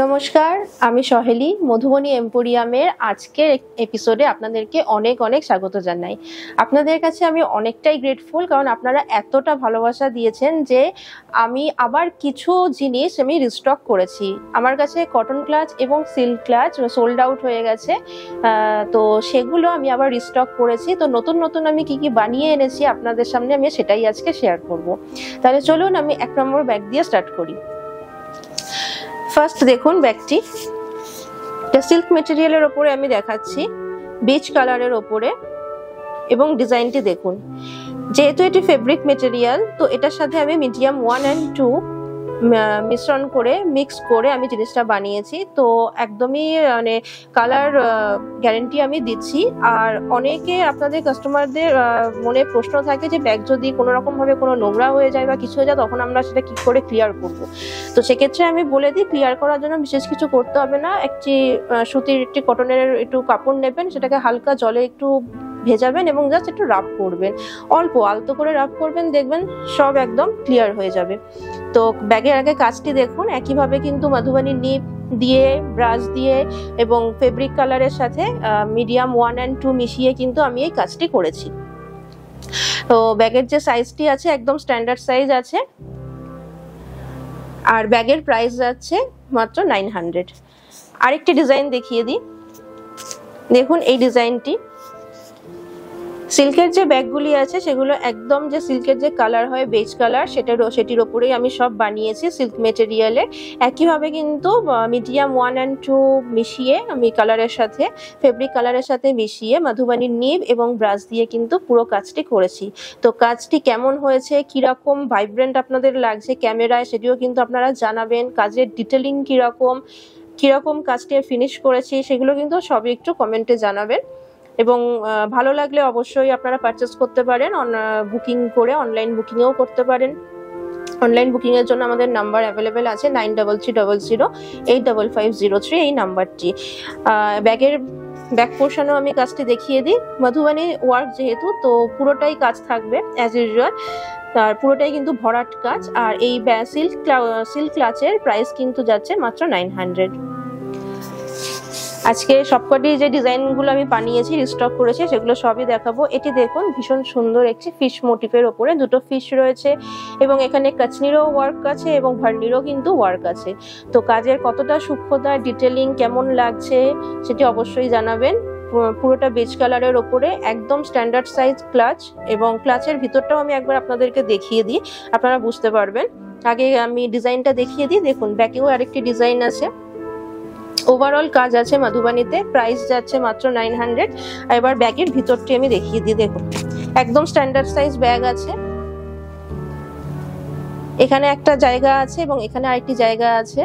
নমস্কার, আমি সহেলি মধুবনী এম্পোরিয়ামের আজকের এপিসোডে আপনাদেরকে অনেক অনেক স্বাগত জানাই। আপনাদের কাছে আমি অনেকটাই গ্রেটফুল, কারণ আপনারা এতটা ভালোবাসা দিয়েছেন যে আমি আবার কিছু জিনিস আমি রিস্টক করেছি। আমার কাছে কটন ক্লাচ এবং সিল্ক ক্লাচ সোল্ড আউট হয়ে গেছে, তো সেগুলো আমি আবার রিস্টক করেছি। তো নতুন নতুন আমি কি কি বানিয়ে এনেছি আপনাদের সামনে আমি সেটাই আজকে শেয়ার করব। তাহলে চলুন আমি 1 নম্বর ব্যাগ দিয়ে স্টার্ট করি। ফার্স্ট দেখুন ব্যাগটি, এটা সিল্ক মেটেরিয়ালের ওপরে আমি দেখাচ্ছি, বিচ কালারের ওপরে, এবং ডিজাইনটি দেখুন। যেহেতু এটি ফেব্রিক মেটেরিয়াল, তো এটার সাথে আমি মিডিয়াম 1 and 2 মিশ্রণ করে মিক্স করে আমি জিনিসটা বানিয়েছি। তো একদমই মানে কালার গ্যারেন্টি আমি দিচ্ছি। আর অনেকে আপনাদের কাস্টমারদের মনে প্রশ্ন থাকে যে ব্যাগ যদি কোনো রকম ভাবে কোনো নোংরা হয়ে যায় বা কিছু হয়ে যায়, তখন আমরা সেটা কি করে ক্লিয়ার করব। তো সেক্ষেত্রে আমি বলে দিই, ক্লিয়ার করার জন্য বিশেষ কিছু করতে হবে না। একটি সুতির একটি কটনের একটু কাপড় নেবেন, সেটাকে হালকা জলে একটু ভেজাবেন এবং জাস্ট একটু রাব করবেন, অল্প আলতো করে রাব করবেন, দেখবেন সব একদম ক্লিয়ার হয়ে যাবে। তো ব্যাগের আগে কাজটি দেখুন, একইভাবে কিন্তু মধুবনী নিব দিয়ে, ব্রাশ দিয়ে এবং ফেব্রিক কালারের সাথে মিডিয়াম 1 and 2 মিশিয়ে কিন্তু আমি এই কাজটি করেছি। তো ব্যাগের যে সাইজটি আছে একদম স্ট্যান্ডার্ড সাইজ আছে, আর ব্যাগের প্রাইস যাচ্ছে মাত্র 900। আরেকটি ডিজাইন দেখিয়ে দিই, দেখুন এই ডিজাইনটি। সিল্কের যে ব্যাগগুলি আছে সেগুলো একদম যে সিল্কের যে কালার হয় বেজ কালার, সেটির ওপরেই আমি সব বানিয়েছি সিল্ক মেটেরিয়ালে। একইভাবে কিন্তু মিডিয়াম 1 and 2 মিশিয়ে আমি কালারের সাথে, ফেব্রিক কালারের সাথে মিশিয়ে মধুবনীর নিব এবং ব্রাশ দিয়ে কিন্তু পুরো কাজটি করেছি। তো কাজটি কেমন হয়েছে, কিরকম ভাইব্রেন্ট আপনাদের লাগছে ক্যামেরায়, সেটিও কিন্তু আপনারা জানাবেন। কাজের ডিটেলিং কিরকম কাজটি ফিনিশ করেছি সেগুলো কিন্তু সবই একটু কমেন্টে জানাবেন। এবং ভালো লাগলে অবশ্যই আপনারা পারচেস করতে পারেন, বুকিং করে অনলাইন বুকিংও করতে পারেন। অনলাইন বুকিং এর জন্য আমাদের নাম্বার অ্যাভেলেবেল আছে 9300085503, এই নাম্বারটি। ব্যাগের ব্যাক পোর্শনও আমি কাজটি দেখিয়ে দিই। মধুবনী ওয়ার্ক যেহেতু, তো পুরোটাই কাজ থাকবে অ্যাজ ইউজুয়াল, তার পুরোটাই কিন্তু ভরাট কাজ। আর এই সিল্ক ক্লাচের প্রাইস কিন্তু যাচ্ছে মাত্র 900। আজকে সবকটি যে ডিজাইনগুলো আমি বানিয়েছি, রিস্টক করেছি, সেগুলো সবই দেখাবো। এটি দেখুন, ভীষণ সুন্দর একটি ফিশ মোটিভের ওপরে দুটো ফিশ রয়েছে, এবং এখানে কাচনিরও ওয়ার্ক আছে এবং ভার্নিরও কিন্তু ওয়ার্ক আছে। তো কাজের কতটা সূক্ষ্মতা, ডিটেলিং কেমন লাগছে সেটি অবশ্যই জানাবেন। পুরোটা বেজ কালারের ওপরে একদম স্ট্যান্ডার্ড সাইজ ক্লাচ, এবং ক্লাচের ভিতরটাও আমি একবার আপনাদেরকে দেখিয়ে দিই, আপনারা বুঝতে পারবেন। আগে আমি ডিজাইনটা দেখিয়ে দিই। দেখুন ব্যাকেও আরেকটি ডিজাইন আছে। ওভারঅল কাজ আছে মধুবনীতে, প্রাইস যাচ্ছে মাত্র 900। এবার ব্যাগের ভিতরটি আমি দেখিয়ে দিই। দেখুন একদম স্ট্যান্ডার্ড সাইজ ব্যাগ আছে, এখানে একটা জায়গা আছে এবং এখানে আরেকটি জায়গা আছে,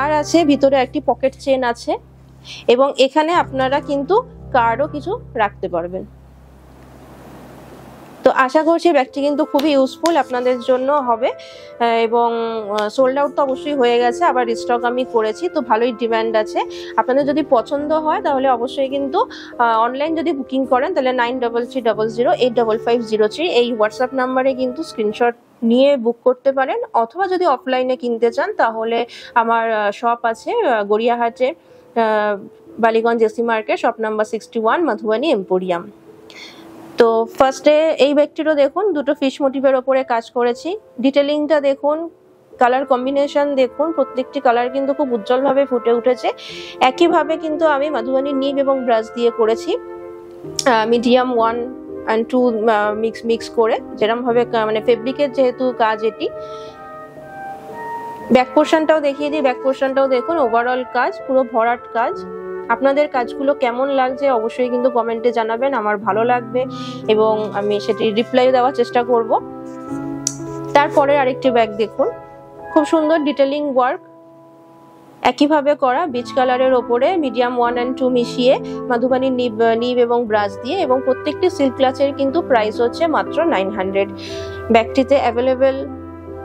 আর আছে ভিতরে একটি পকেট চেন আছে, এবং এখানে আপনারা কিন্তু কার্ডও কিছু রাখতে পারবেন। তো আশা করছি ব্যাগটি কিন্তু খুবই ইউজফুল আপনাদের জন্য হবে, এবং সোল্ড আউট তো অবশ্যই হয়ে গেছে, আবার রিস্টক আমি করেছি, তো ভালোই ডিমান্ড আছে। আপনাদের যদি পছন্দ হয় তাহলে অবশ্যই কিন্তু অনলাইন যদি বুকিং করেন তাহলে 9300085503 এই হোয়াটসঅ্যাপ নাম্বারে কিন্তু স্ক্রিনশট নিয়ে বুক করতে পারেন, অথবা যদি অফলাইনে কিনতে চান তাহলে আমার শপ আছে গড়িয়াহাটে, Ballygunge AC market, shop number 61, Madhubani emporium. তো ফার্স্টে এই ব্যাগটিরও দেখুন দুটো ফিশ মোটিভের ওপরে কাজ করেছি। ডিটেলিংটা দেখুন, কালার কম্বিনেশন দেখুন, প্রত্যেকটি কালার কিন্তু খুব উজ্জ্বলভাবে ফুটে উঠেছে। একইভাবে কিন্তু আমি মধুবনী নিব এবং ব্রাশ দিয়ে করেছি, মিডিয়াম 1 and 2 মিক্স করে, যেরকম ভাবে মানে ফেব্রিকের যেহেতু কাজ এটি। ব্যাক পোর্শনটাও দেখিয়ে দিই। ব্যাক পোর্শনটাও দেখুন, ওভারঅল কাজ পুরো ভরাট কাজ। আপনাদের কাজগুলো কেমন লাগছে অবশ্যই কিন্তু কমেন্টে জানাবেন, আমার ভালো লাগবে এবং আমি সেটি রিপ্লাই দেওয়ার চেষ্টা করব। তারপরে আরেকটি ব্যাগ দেখুন, খুব সুন্দর ডিটেলিং ওয়ার্ক, একইভাবে করা বিচ কালারের ওপরে মিডিয়াম 1 and 2 মিশিয়ে মধুবনী নিব এবং ব্রাশ দিয়ে, এবং প্রত্যেকটি সিল্ক ক্লাচের কিন্তু প্রাইস হচ্ছে মাত্র 900। ব্যাগটিতে অ্যাভেলেবেল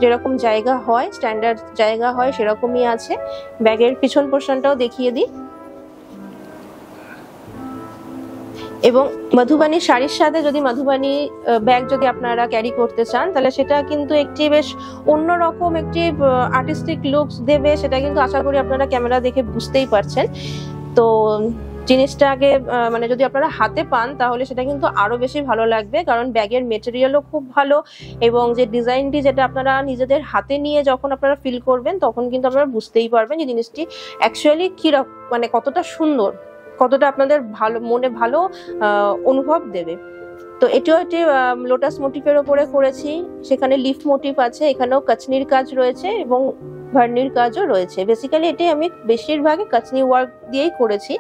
যেরকম জায়গা হয়, স্ট্যান্ডার্ড জায়গা হয়, সেরকমই আছে। ব্যাগের পিছন পোর্শনটাও দেখিয়ে দিই। এবং মধুবানী শাড়ির সাথে যদি মধুবানী ব্যাগ যদি আপনারা ক্যারি করতে চান, তাহলে সেটা কিন্তু একটি বেশ অন্যরকম একটি আর্টিস্টিক লুকস দেবে। সেটা কিন্তু আশা করি আপনারা ক্যামেরা দেখে বুঝতেই পারছেন। তো জিনিসটা আগে মানে যদি আপনারা হাতে পান তাহলে সেটা কিন্তু আরো বেশি ভালো লাগবে, কারণ ব্যাগের মেটেরিয়ালও খুব ভালো এবং যে ডিজাইনটি যেটা আপনারা নিজেদের হাতে নিয়ে যখন আপনারা ফিল করবেন তখন কিন্তু আপনারা বুঝতেই পারবেন যে জিনিসটি অ্যাকচুয়ালি কি মানে কতটা সুন্দর, কতটা আপনাদের ভালো মনে ভালো অনুভব দেবে। তো এটিও একটি লোটাস মোটিফের ওপরে করেছি, সেখানে লিফ মোটিভ আছে, এখানেও কাচনির কাজ রয়েছে এবং ভার্নির কাজও রয়েছে। বেসিক্যালি এটি আমি বেশিরভাগই কাচনি ওয়ার্ক দিয়েই করেছি।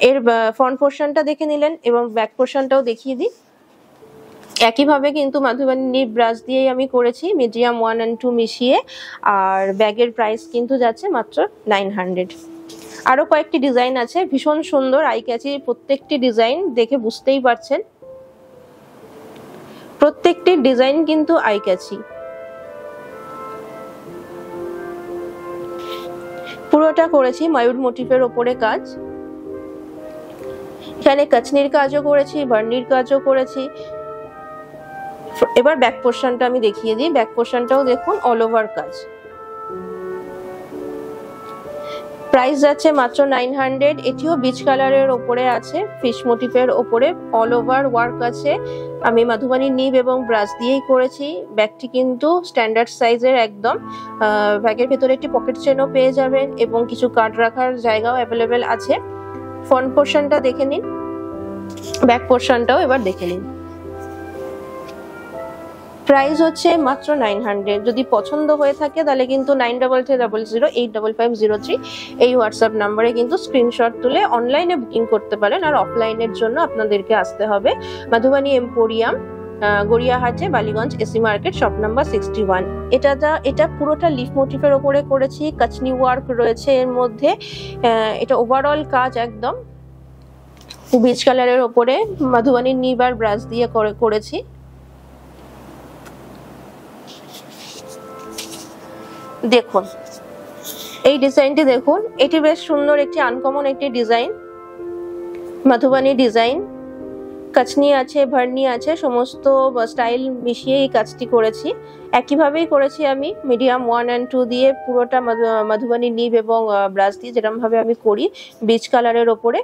এর ফ্রন্ট পোর্শনটা দেখে নিলেন এবং ব্যাক পোর্শনটাও দেখিয়ে দিই। একইভাবে কিন্তু মধুবানী ব্রাশ দিয়েই আমি করেছি, মিডিয়াম 1 and 2 মিশিয়ে। আর ব্যাগের প্রাইস কিন্তু যাচ্ছে মাত্র 900। আরো কয়েকটি ডিজাইন আছে, ভীষণ সুন্দর আই ক্যাচি প্রত্যেকটি ডিজাইন, দেখে বুঝতেই পারছেন প্রত্যেকটি ডিজাইন কিন্তু আই ক্যাচি। পুরোটা করেছি ময়ূর মোটিফের ওপরে কাজ, এখানে কাচনির কাজও করেছি, ভার্নির কাজও করেছি। এবার ব্যাক পোর্শনটা আমি দেখিয়ে দিই। ব্যাক পোর্শনটাও দেখুন অল ওভার কাজ। প্রাইস যাচ্ছে মাত্র 900। এটিও বিচ কালারের ওপরে আছে, ফিশ মোটিফের ওপরে অল ওভার ওয়ার্ক আছে। আমি মধুবানী নিব এবং ব্রাশ দিয়েই করেছি। ব্যাগটি কিন্তু স্ট্যান্ডার্ড সাইজের একদম। ব্যাগের ভেতরে একটি পকেট চেনও পেয়ে যাবেন এবং কিছু কার্ড রাখার জায়গাও অ্যাভেলেবেল আছে। ফ্রন্ট পোর্শনটা দেখে নিন, ব্যাক পোর্শনটাও এবার দেখে নিন। প্রাইস হচ্ছে মাত্র 900। যদি পছন্দ হয়ে থাকে তাহলে কিন্তু 9300085503 এই হোয়াটসঅ্যাপ নাম্বারে কিন্তু স্ক্রিনশট তুলে অনলাইনে বুকিং করতে পারেন। আর অফলাইনের জন্য আপনাদেরকে আসতে হবে মধুবানী এম্পোরিয়াম, গড়িয়াহাটে, Ballygunge, AC market, shop number 61। এটা পুরোটা লিফ মোটিফের ওপরে করেছি, কাচনি ওয়ার্ক রয়েছে এর মধ্যে। এটা ওভারঅল কাজ একদম বিচ কালারের ওপরে মধুবানী নিব আর ব্রাশ দিয়ে করেছি। দেখুন এই ডিজাইনটি দেখুন, এটি বেশ সুন্দর একটি আনকমন একটি ডিজাইন, মধুবানী ডিজাইন। কাচনি আছে, ভার্নি আছে, সমস্ত স্টাইল মিশিয়ে এই কাজটি করেছি। একইভাবেই করেছি আমি মিডিয়াম 1 and 2 দিয়ে পুরোটা মধুবানী নিব এবং ব্রাশ দিয়ে যেরকম ভাবে আমি করি বিচ কালারের ওপরে।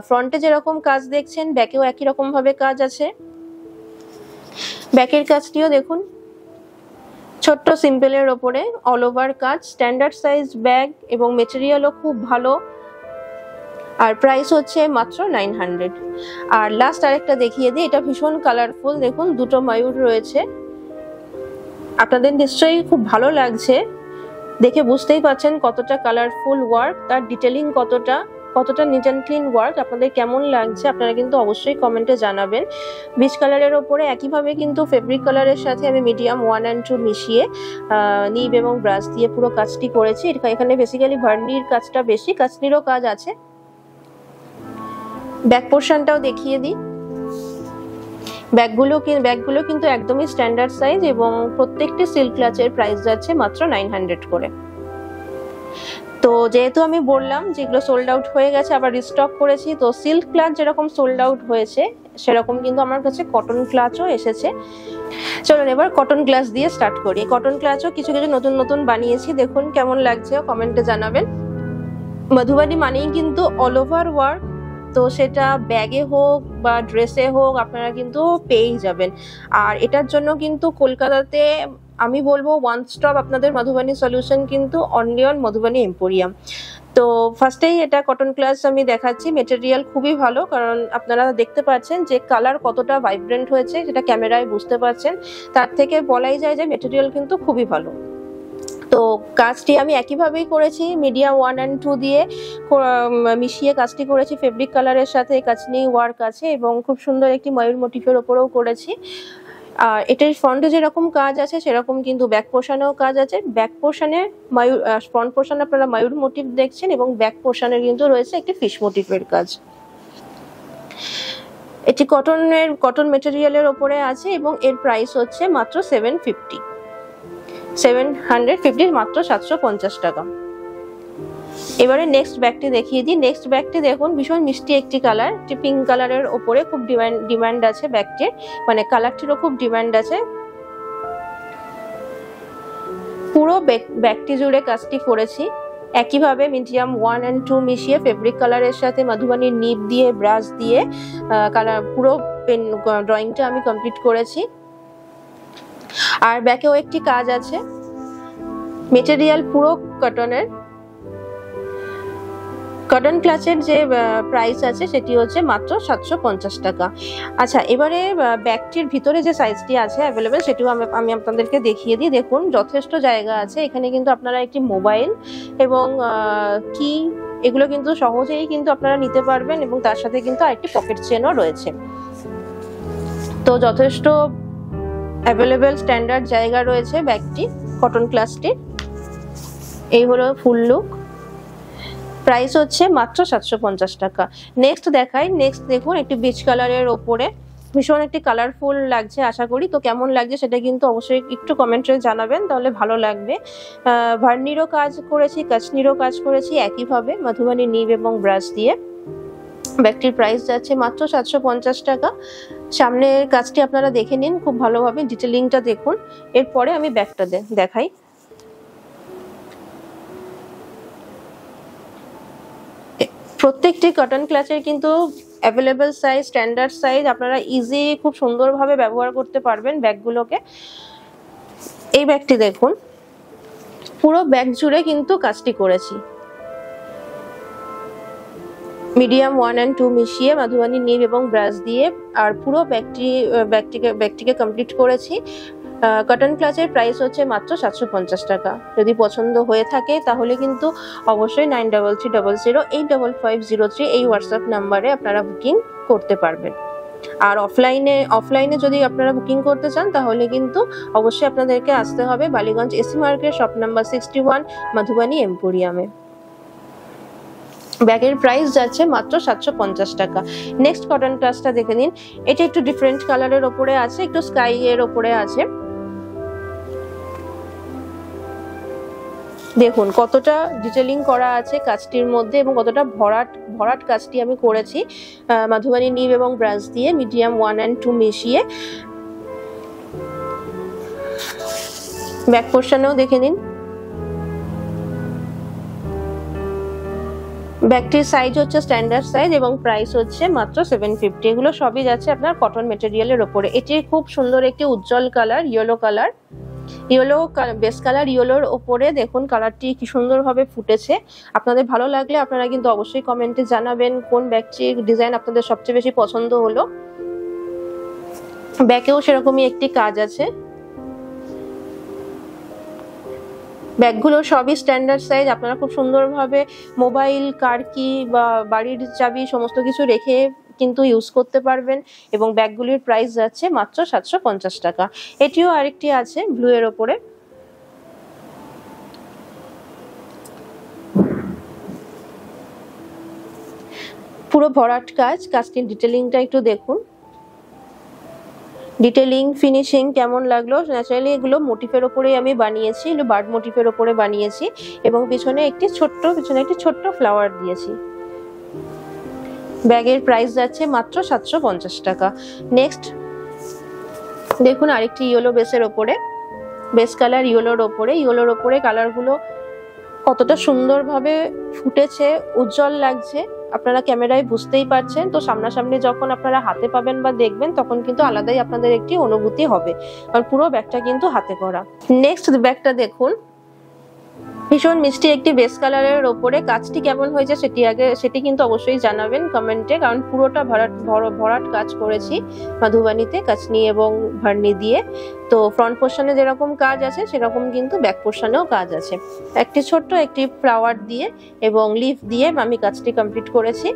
ফ্রন্টে যেরকম কাজ দেখছেন ব্যাকেও একই রকম ভাবে কাজ আছে। ব্যাকের কাজটিও দেখুন, ছোট্ট সিম্পলের ওপরে অল ওভার কাজ, স্ট্যান্ডার্ড সাইজ ব্যাগ এবং মেটেরিয়ালও খুব ভালো। আর প্রাইস হচ্ছে মাত্র 900। আর লাস্ট আরেকটা দেখিয়ে দিই, এটা ভীষণ কালারফুল। দেখুন দুটো ময়ূর রয়েছে, আপনাদের নিশ্চয়ই খুব ভালো লাগছে, দেখে বুঝতেই পারছেন কতটা কালারফুল ওয়ার্ক, তার ডিটেলিং কতটা নিট অ্যান্ড ক্লিন ওয়ার্ক। আপনাদের কেমন লাগছে আপনারা কিন্তু অবশ্যই কমেন্টে জানাবেন। বিচ কালারের ওপরে একইভাবে কিন্তু ফেব্রিক কালারের সাথে আমি মিডিয়াম 1 and 2 মিশিয়ে নিব এবং ব্রাশ দিয়ে পুরো কাজটি করেছি। এখানে বেসিক্যালি ভার্নির কাজটা বেশি, কাচনিরও কাজ আছে। ব্যাক পোর্শনটাও দেখিয়ে দিই। ব্যাগগুলো কিন্তু একদমই স্ট্যান্ডার্ড সাইজ এবং প্রত্যেকটি সিল্ক ক্লাচের প্রাইস যাচ্ছে মাত্র 900 করে। তো যেহেতু আমি বললাম যেগুলো সোল্ড আউট হয়ে গেছে আবার রিস্টক করেছি, তো সিল্ক ক্লাচ যেরকম সোল্ড আউট হয়েছে সেরকম কিন্তু আমার কাছে কটন ক্লাচও এসেছে। চলুন এবার কটন ক্লাচ দিয়ে স্টার্ট করি। কটন ক্লাচও কিছু নতুন বানিয়েছি, দেখুন কেমন লাগছে কমেন্টে জানাবেন। মধুবানী মানেই কিন্তু অল ওভার ওয়ার্ক, তো সেটা ব্যাগে হোক বা ড্রেসে হোক আপনারা কিন্তু পেয়েই যাবেন। আর এটার জন্য কিন্তু কলকাতাতে আমি বলবো ওয়ান স্টপ আপনাদের মধুবানী সলিউশন কিন্তু অনলি অন মধুবানী এম্পোরিয়াম। তো ফার্স্টেই এটা কটন ক্লাচ আমি দেখাচ্ছি। মেটেরিয়াল খুবই ভালো, কারণ আপনারা দেখতে পাচ্ছেন যে কালার কতটা ভাইব্রেন্ট হয়েছে, যেটা ক্যামেরায় বুঝতে পারছেন। তার থেকে বলাই যায় যে মেটেরিয়াল কিন্তু খুবই ভালো। তো কাজটি আমি একইভাবেই করেছি, মিডিয়াম 1 and 2 দিয়ে মিশিয়ে কাজটি করেছি। ফেব্রিক কালারের সাথে কাচনি ওয়ার্ক আছে এবং খুব সুন্দর একটি ময়ূর মোটিফের ওপরেও করেছি। আর এটার ফ্রন্টে যেরকম কাজ আছে সেরকম কিন্তু ব্যাক পোর্শনেও কাজ আছে। ব্যাক পোর্শনে ফ্রন্ট পোর্শনে আপনারা ময়ূর মোটিভ দেখছেন এবং ব্যাক পোর্শনে কিন্তু রয়েছে একটি ফিশ মোটিফের কাজ। এটি কটন মেটেরিয়ালের ওপরে আছে এবং এর প্রাইস হচ্ছে মাত্র 750, মাত্র 750 টাকা। এবারে নেক্সট ব্যাগটি দেখিয়ে দিই। নেক্সট ব্যাগটি দেখুন, ভীষণ মিষ্টি একটি কালার, পিঙ্ক কালারের ওপরে খুব ডিমান্ড আছে ব্যাগটির, মানে কালারটিরও খুব ডিমান্ড আছে। পুরো ব্যাগটি জুড়ে কাজটি করেছি একইভাবে মিডিয়াম 1 and 2 মিশিয়ে ফেব্রিক কালারের সাথে মধুবনীর নিব দিয়ে ব্রাশ দিয়ে কালার পুরো পেন ড্রয়িংটা আমি কমপ্লিট করেছি। আর ব্যাকেও একটি কাজ আছে, মেটেরিয়াল পুরো কটনের। কটন ক্লাচের যে প্রাইস আছে সেটি হচ্ছে মাত্র 750 টাকা। আচ্ছা, এবারে ব্যাগটির ভিতরে যে সাইজটি আছে অ্যাভেলেবেল সেটিও আমি আপনাদেরকে দেখিয়ে দিই। দেখুন যথেষ্ট জায়গা আছে এখানে, কিন্তু আপনারা একটি মোবাইল এবং কি এগুলো কিন্তু সহজেই কিন্তু আপনারা নিতে পারবেন, এবং তার সাথে কিন্তু আরেকটি পকেট চেনও রয়েছে। তো যথেষ্ট অ্যাভেলেবেল স্ট্যান্ডার্ড জায়গা রয়েছে ব্যাগটি, কটন ক্লাচটি। এই হলো ফুল লুক, প্রাইস হচ্ছে মাত্র 750 টাকা। নেক্সট দেখাই। নেক্সট দেখুন একটি বিচ কালারের ওপরে, ভীষণ একটি কালারফুল লাগছে আশা করি। তো কেমন লাগছে সেটা কিন্তু অবশ্যই একটু কমেন্টে জানাবেন, তাহলে ভালো লাগবে। ভার্নিরও কাজ করেছি, কাচনিরও কাজ করেছি একইভাবে মধুবনী নিব এবং ব্রাশ দিয়ে। ব্যাগটির প্রাইস যাচ্ছে মাত্র 750 টাকা। সামনের কাজটি আপনারা দেখে নিন খুব ভালোভাবে, ডিটেলিংটা দেখুন। এরপরে আমি ব্যাগটা দেখাই। প্রত্যেকটি কটন ক্লাচের কিন্তু অ্যাভেলেবেল সাইজ, স্ট্যান্ডার্ড সাইজ, আপনারা ইজি খুব সুন্দরভাবে ব্যবহার করতে পারবেন ব্যাগগুলোকে। এই ব্যাগটি দেখুন, পুরো ব্যাগ জুড়ে কিন্তু কাজটি করেছি মিডিয়াম 1 and 2 মিশিয়ে মধুবনী নিব এবং ব্রাশ দিয়ে, আর পুরো ব্যাগটিকে কমপ্লিট করেছি। কটন ক্লাচের প্রাইস হচ্ছে মাত্র 750 টাকা। যদি পছন্দ হয়ে থাকে তাহলে কিন্তু অবশ্যই 9330085503 এই হোয়াটসঅ্যাপ নাম্বারে আপনারা বুকিং করতে পারবেন। আর অফলাইনে যদি আপনারা বুকিং করতে চান তাহলে কিন্তু অবশ্যই আপনাদেরকে আসতে হবে Ballygunge AC market, shop number 61, Madhubani এম্পোরিয়ামে। ব্যাগের প্রাইস যাচ্ছে মাত্র 750 টাকা। নেক্সট কটন ক্লাচটা দেখে নিন। এটা একটু ডিফারেন্ট কালারের ওপরে আছে, একটু স্কাই এর ওপরে আছে। দেখুন কতটা ডিটেলিং করা আছে কাজটির মধ্যে, এবং কতটা ভরাট কাজটি আমি করেছি মধুবনী নিব এবং ব্রাশ দিয়ে মিডিয়াম 1 and 2 মিশিয়ে। ব্যাক পোর্শনেও দেখে নিন। ব্যাগটির সাইজ হচ্ছে স্ট্যান্ডার্ড সাইজ এবং প্রাইস হচ্ছে মাত্র 750। এগুলো সবই যাচ্ছে আপনার কটন মেটেরিয়ালের ওপরে। এটি খুব সুন্দর একটি উজ্জ্বল colour, yellow colour, base colour ইয়েলোর ওপরে দেখুন কালারটি কি সুন্দরভাবে ফুটেছে। আপনাদের ভালো লাগলে আপনারা কিন্তু অবশ্যই কমেন্টে জানাবেন কোন ব্যাগটির ডিজাইন আপনাদের সবচেয়ে বেশি পছন্দ হলো। ব্যাগেও সেরকমই একটি কাজ আছে। ব্যাগগুলো সবই স্ট্যান্ডার্ড সাইজ, আপনারা খুব সুন্দরভাবে মোবাইল, কার কি বা বাড়ির চাবি সমস্ত কিছু রেখে কিন্তু ইউজ করতে পারবেন। এবং ব্যাগগুলির প্রাইস যাচ্ছে মাত্র 750 টাকা। এটিও আরেকটি আছে ব্লু এর ওপরে। পুরো ভরাট কাজ, কাজটির ডিটেলিংটা একটু দেখুন। ডিটেলিং ফিনিশিং কেমন লাগলো? ন্যাচারালি এগুলো মোটিফের ওপরেই আমি বানিয়েছি, বার্ড মোটিফের ওপরে বানিয়েছি, এবং পিছনে একটি ছোট্ট ফ্লাওয়ার দিয়েছি। ব্যাগের প্রাইস যাচ্ছে মাত্র 750 টাকা। নেক্সট দেখুন আরেকটি ইয়েলো বেসের ওপরে, বেস কালার ইয়েলোর ওপরে কালারগুলো কতটা সুন্দরভাবে ফুটেছে, উজ্জ্বল লাগছে, আপনারা ক্যামেরায় বুঝতেই পারছেন। তো সামনাসামনি যখন আপনারা হাতে পাবেন বা দেখবেন তখন কিন্তু আলাদাই আপনাদের একটি অনুভূতি হবে, কারণ পুরো ব্যাগটা কিন্তু হাতে করা। নেক্সট ব্যাগটা দেখুন, ভীষণ মিষ্টি একটি বেস কালারের ওপরে। কাজটি কেমন হয়েছে সেটি কিন্তু অবশ্যই জানাবেন কমেন্টে, কারণ পুরোটা ভরাট কাজ করেছি মধুবনীতে কাচনি এবং ভার্নি দিয়ে। তো ফ্রন্ট পোর্শনে যেরকম কাজ আছে সেরকম কিন্তু ব্যাক পোর্শনেও কাজ আছে। একটি ফ্লাওয়ার দিয়ে এবং লিফ দিয়ে আমি কাজটি কমপ্লিট করেছি।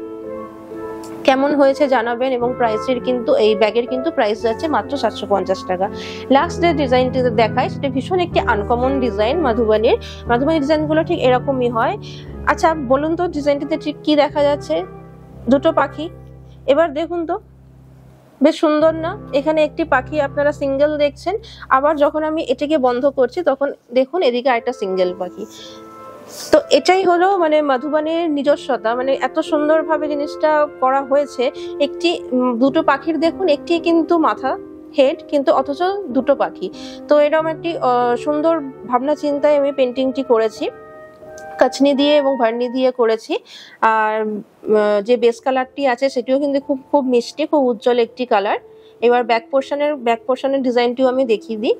কেমন হয়েছে জানাবেন, এবং প্রাইসের কিন্তু এই ব্যাগের কিন্তু প্রাইস যাচ্ছে মাত্র 750 টাকা। লাস্ট যে ডিজাইনটি দেখাই সেটা ভীষণ একটি আনকমন ডিজাইন মধুবনী ডিজাইনগুলো ঠিক এরকমই হয়। আচ্ছা বলুন তো ডিজাইনটিতে ঠিক কি দেখা যাচ্ছে? দুটো পাখি। এবার দেখুন তো, বেশ সুন্দর না? এখানে একটি পাখি আপনারা সিঙ্গেল দেখছেন, আবার যখন আমি এটাকে বন্ধ করছি তখন দেখুন এদিকে আরেকটা সিঙ্গেল পাখি। তো এটাই হলো মানে মধুবনের নিজস্বতা, মানে এত সুন্দরভাবে জিনিসটা করা হয়েছে। একটি দুটো পাখির দেখুন, একটি কিন্তু মাথা হেড, কিন্তু অথচ দুটো পাখি। তো এরকম একটি সুন্দর ভাবনা চিন্তায় আমি পেন্টিংটি করেছি, কাচনি দিয়ে এবং ভার্নি দিয়ে করেছি। আর যে বেস কালারটি আছে সেটিও কিন্তু খুব খুব মিষ্টি, খুব উজ্জ্বল একটি কালার। এবার ব্যাক পোর্শনের ডিজাইনটিও আমি দেখিয়ে দিই।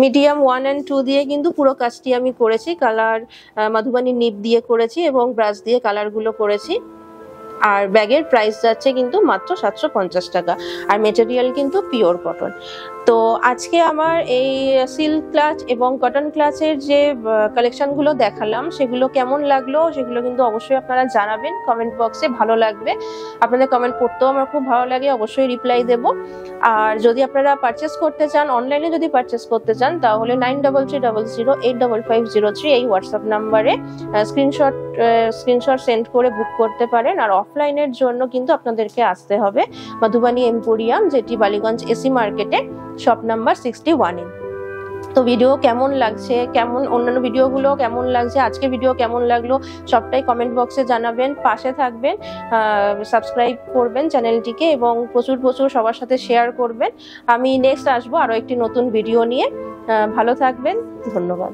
মিডিয়াম 1 and 2 দিয়ে কিন্তু পুরো কাজটি আমি করেছি। কালার মধুবনী নিব দিয়ে করেছি এবং ব্রাশ দিয়ে কালারগুলো করেছি। আর ব্যাগের প্রাইস যাচ্ছে কিন্তু মাত্র 750 টাকা, আর মেটেরিয়াল কিন্তু পিওর কটন। তো আজকে আমার এই সিল্ক ক্লাচ এবং কটন ক্লাচের যে কালেকশনগুলো দেখালাম সেগুলো কেমন লাগলো সেগুলো কিন্তু অবশ্যই আপনারা জানাবেন কমেন্ট বক্সে। ভালো লাগবে, আপনাদের কমেন্ট পড়তেও আমার খুব ভালো লাগে, অবশ্যই রিপ্লাই দেব। আর যদি আপনারা পারচেস করতে চান, অনলাইনে যদি পারচেস করতে চান, তাহলে 9330085503 এই হোয়াটসঅ্যাপ নাম্বারে স্ক্রিনশট সেন্ড করে বুক করতে পারেন। আর অফলাইনের জন্য কিন্তু আপনাদেরকে আসতে হবে মধুবনী এম্পোরিয়াম, যেটি বালিগঞ্জ এসি মার্কেটে শপ নাম্বার 61-এ। তো ভিডিও কেমন লাগছে, অন্যান্য ভিডিওগুলো কেমন লাগছে, আজকে ভিডিও কেমন লাগলো সবটাই কমেন্ট বক্সে জানাবেন। পাশে থাকবেন, সাবস্ক্রাইব করবেন চ্যানেলটিকে এবং প্রচুর সবার সাথে শেয়ার করবেন। আমি নেক্সট আসবো আরো একটি নতুন ভিডিও নিয়ে। ভালো থাকবেন, ধন্যবাদ।